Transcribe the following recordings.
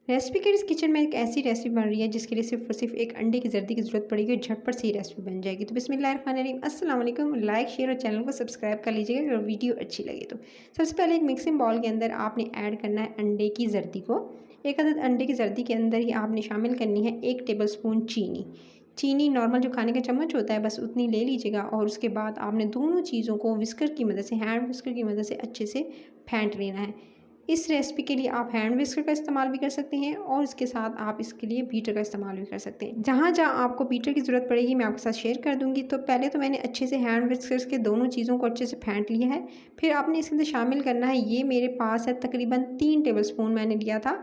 Recipe के इस kitchen में एक ऐसी रेसिपी बन रही है जिसके लिए सिर्फ और सिर्फ एक अंडे की जर्दी की ज़रूरत पड़ेगी और झटपट से ही रेसिपी बन जाएगी। तो बिस्मिल्लाहिर्रहमानिर्रहीम, अस्सलाम वालेकुम। लाइक शेयर और चैनल को सब्सक्राइब कर लीजिएगा और वीडियो अच्छी लगे तो। सबसे पहले एक मिक्सिंग बाउल के अंदर आपने ऐड करना है अंडे की जर्दी को। एक अदद अंडे की जर्दी के अंदर ही आपने शामिल करनी है 1 टेबल स्पून चीनी। चीनी नॉर्मल जो खाने का चम्मच होता है बस उतनी ले लीजिएगा और उसके बाद आपने दोनों चीज़ों को विस्कर की मदद से, हैंड विस्कर की मदद से अच्छे से फेंट लेना है। इस रेसिपी के लिए आप हैंड विस्कर का इस्तेमाल भी कर सकते हैं और इसके साथ आप इसके लिए बीटर का इस्तेमाल भी कर सकते हैं। जहाँ जहाँ आपको बीटर की ज़रूरत पड़ेगी मैं आपके साथ शेयर कर दूँगी। तो पहले तो मैंने अच्छे से हैंड विस्कर्स के दोनों चीज़ों को अच्छे से फेंट लिया है। फिर आपने इसके अंदर शामिल करना है, ये मेरे पास है तकरीबन 3 टेबल स्पून मैंने लिया था।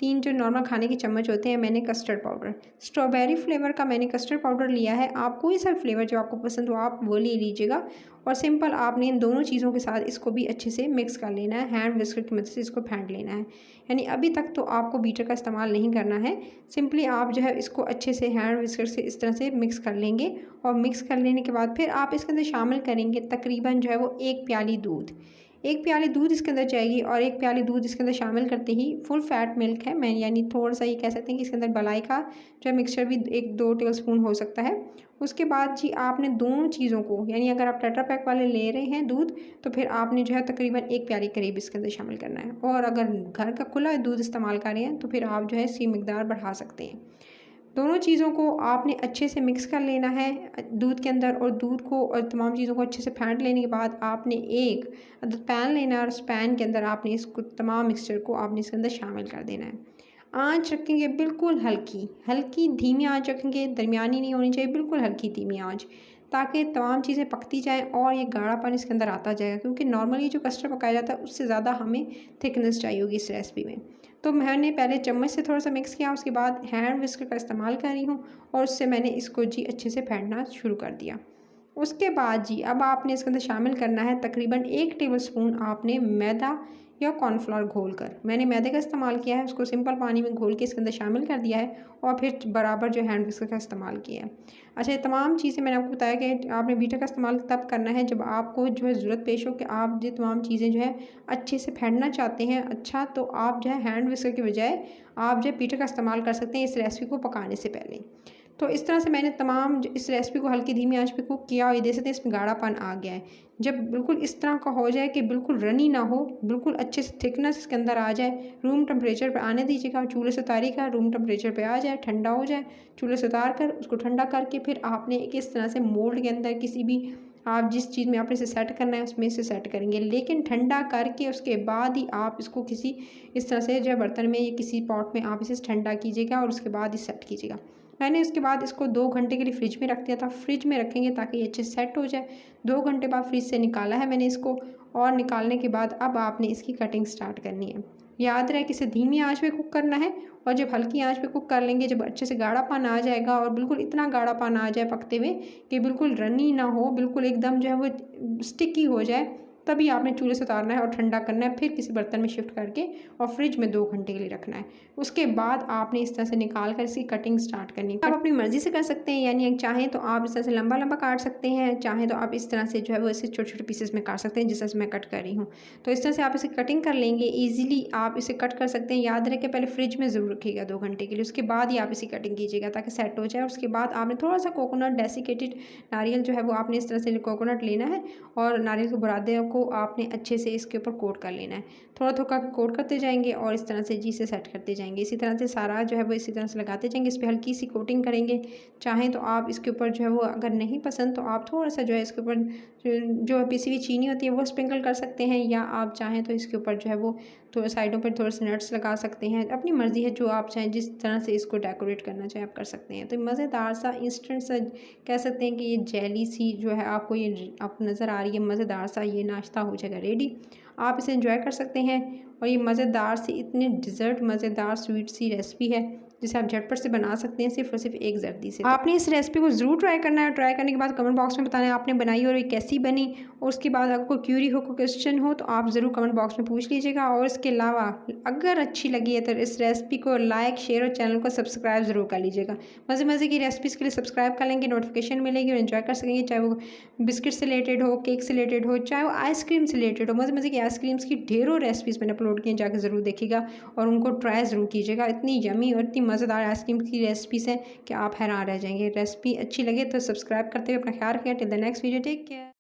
3 जो नॉर्मल खाने के चम्मच होते हैं, मैंने कस्टर्ड पाउडर, स्ट्रॉबेरी फ्लेवर का मैंने कस्टर्ड पाउडर लिया है। आप कोई सा फ्लेवर जो आपको पसंद हो आप वो ले लीजिएगा और सिंपल आपने इन दोनों चीज़ों के साथ इसको भी अच्छे से मिक्स कर लेना है। हैंड विस्कर की मदद से इसको फेंट लेना है। यानी अभी तक तो आपको बीटर का इस्तेमाल नहीं करना है। सिंपली आप जो है इसको अच्छे से हैंड विस्कर से इस तरह से मिक्स कर लेंगे और मिक्स कर लेने के बाद फिर आप इसके अंदर शामिल करेंगे तकरीबन जो है वो 1 प्याली दूध। 1 प्याली दूध इसके अंदर जाएगी और 1 प्याली दूध इसके अंदर शामिल करते ही फुल फैट मिल्क है, मैं यानी थोड़ा-सा ये कह सकते हैं कि इसके अंदर मलाई का जो है मिक्सचर भी 1-2 टेबल स्पून हो सकता है। उसके बाद जी आपने दोनों चीज़ों को, यानी अगर आप टेट्रा पैक वाले ले रहे हैं दूध तो फिर आपने जो है तकरीबन 1 प्याली करीब इसके अंदर शामिल करना है और अगर घर का खुला दूध इस्तेमाल कर रहे हैं तो फिर आप जो है इसकी मिकदार बढ़ा सकते हैं। दोनों चीज़ों को आपने अच्छे से मिक्स कर लेना है दूध के अंदर और दूध को और तमाम चीज़ों को अच्छे से फेंट लेने के बाद आपने एक पैन लेना है और उस पैन के अंदर आपने इसको तमाम मिक्सचर को आपने इसके अंदर शामिल कर देना है। आँच रखेंगे बिल्कुल हल्की, हल्की धीमी आँच रखेंगे, दरमियानी नहीं होनी चाहिए, बिल्कुल हल्की धीमी आँच, ताकि तमाम चीज़ें पकती जाएँ और ये गाढ़ापन इसके अंदर आता जाएगा, क्योंकि नॉर्मली जो कस्टर्ड पकाया जाता है उससे ज़्यादा हमें थिकनेस चाहिए होगी इस रेसिपी में। तो मैंने पहले चम्मच से थोड़ा-सा मिक्स किया, उसके बाद हैंड विस्कर का इस्तेमाल कर रही हूँ और उससे मैंने इसको जी अच्छे से फेंटना शुरू कर दिया। उसके बाद जी अब आपने इसके अंदर शामिल करना है तकरीबन 1 टेबलस्पून आपने मैदा या कॉर्नफ्लोर घोलकर, मैंने मैदे का इस्तेमाल किया है, उसको सिंपल पानी में घोल के इसके अंदर शामिल कर दिया है और फिर बराबर जो हैंड विस्कर का इस्तेमाल किया है। अच्छा, ये तमाम चीज़ें मैंने आपको बताया कि आपने बीटर का इस्तेमाल तब करना है जब आपको जो है ज़रूरत पेश हो कि आप ये तमाम चीज़ें जो है अच्छे से फेंटना चाहते हैं। अच्छा, तो आप जो है हैंड विस्कर की बजाय आप जो है बीटर का इस्तेमाल कर सकते हैं इस रेसिपी को पकाने से पहले। तो इस तरह से मैंने तमाम इस रेसिपी को हल्की धीमी आंच पे कुक किया और ये देख सकते हैं इसमें गाढ़ापन आ गया है। जब बिल्कुल इस तरह का हो जाए कि बिल्कुल रनी ना हो, बिल्कुल अच्छे से थिकनेस इसके अंदर आ जाए, रूम टेम्परेचर पे आने दीजिएगा। चूल्हे से उतारिएगा, रूम टेम्परेचर पे आ जाए, ठंडा हो जाए, चूल्हे से उतार कर उसको ठंडा करके फिर आपने एक इस तरह से मोल्ड के अंदर किसी भी आप जिस चीज़ में आपने इसे सेट करना है उसमें इसे सेट करेंगे। लेकिन ठंडा करके उसके बाद ही आप इसको किसी इस तरह से जो है बर्तन में या किसी पॉट में आप इसे ठंडा कीजिएगा और उसके बाद ही सेट कीजिएगा। मैंने उसके बाद इसको 2 घंटे के लिए फ्रिज में रख दिया था। फ्रिज में रखेंगे ताकि ये अच्छे से सेट हो जाए। 2 घंटे बाद फ्रिज से निकाला है मैंने इसको और निकालने के बाद अब आपने इसकी कटिंग स्टार्ट करनी है। याद रहे कि इसे धीमी आंच पे कुक करना है और जब हल्की आंच पे कुक कर लेंगे, जब अच्छे से गाढ़ापन आ जाएगा और बिल्कुल इतना गाढ़ापन आ जाए पकते हुए कि बिल्कुल रनी ना हो, बिल्कुल एकदम जो है वो स्टिकी हो जाए, तभी आपने चूल्हे से उतारना है और ठंडा करना है। फिर किसी बर्तन में शिफ्ट करके और फ्रिज में 2 घंटे के लिए रखना है। उसके बाद आपने इस तरह से निकाल कर इसकी कटिंग स्टार्ट करनी है। आप अपनी मर्ज़ी से कर सकते हैं, यानी चाहें तो आप इस तरह से लंबा-लंबा काट सकते हैं, चाहें तो आप इस तरह से जो है वो इसे छोटे-छोटे पीसेस में काट सकते हैं, जिस तरह से मैं कट कर रही हूँ। तो इस तरह से आप इसे कटिंग कर लेंगे, ईज़िली आप इसे कट कर सकते हैं। याद रखें पहले फ्रिज में ज़रूर रखिएगा 2 घंटे के लिए, उसके बाद ही आप इसकी कटिंग कीजिएगा ताकि सेट हो जाए। और उसके बाद आपने थोड़ा-सा कोकोनट डेसिकेटेड नारियल जो है वो आपने इस तरह से कोकोनट लेना है और नारियल के बुरादे को आपने अच्छे से इसके ऊपर कोट कर लेना है। थोड़ा-थोड़ा कोट करते जाएँगे और इस तरह से जी से सेट करते जाएँगे। इसी तरह से सारा जो है वो इसी तरह से लगाते जाएँगे। इस पे हल्की-सी कोटिंग करेंगे। चाहें तो आप इसके ऊपर जो है वो, अगर नहीं पसंद तो आप थोड़ा-सा जो है इसके ऊपर जो पिसी हुई चीनी होती है वो स्प्रिंकल कर सकते हैं, या आप चाहें तो इसके ऊपर जो है वो थोड़ा साइडों पर थोड़े से नट्स लगा सकते हैं। अपनी मर्ज़ी है, जो आप चाहें जिस तरह से इसको डेकोरेट करना चाहें आप कर सकते हैं। तो मज़ेदार सा इंस्टेंट सा कह सकते हैं कि ये जेली सी जो है आपको ये आपको नज़र आ रही है, मज़ेदार सा ये नाश्ता हो जाएगा रेडी। आप इसे एंजॉय कर सकते हैं और ये मज़ेदार सी इतनी डिज़र्ट मज़ेदार स्वीट सी रेसिपी है। जिसे आप झटपट से बना सकते हैं सिर्फ और सिर्फ एक जर्दी से। आपने इस रेसिपी को ज़रूर ट्राई करना है। ट्राई करने के बाद कमेंट बॉक्स में बताना है आपने बनाई और ये कैसी बनी। और उसके बाद आपको क्यूरी हो, कोई क्वेश्चन हो तो आप ज़रूर कमेंट बॉक्स में पूछ लीजिएगा। और इसके अलावा अगर अच्छी लगी है तो इस रेसिपी को लाइक, शेयर और चैनल को सब्सक्राइब ज़रूर कर लीजिएगा। मज़े मज़े की रेसिपीज़ के लिए सब्सक्राइब कर लेंगे, नोटिफिकेशन मिलेगी और एंजॉय कर सकेंगे, चाहे वो बिस्किट से रिलेटेड हो, केक से रिलेटेड हो, चाहे वो आइसक्रीम से रिलेटेड हो। मज़े मज़े की आइसक्रीम्स की ढेरों रेसिपीज़ मैंने अपलोड की हैं, जाकर ज़रूर देखिएगा और उनको ट्राई ज़रूर कीजिएगा। इतनी यमी और इतनी मज़ेदार आइसक्रीम की रेसिपीज़ हैं कि आप हैरान रह जाएंगे। रेसिपी अच्छी लगे तो सब्सक्राइब करते हुए अपना ख्याल रखिएगा। Till the next video, take care.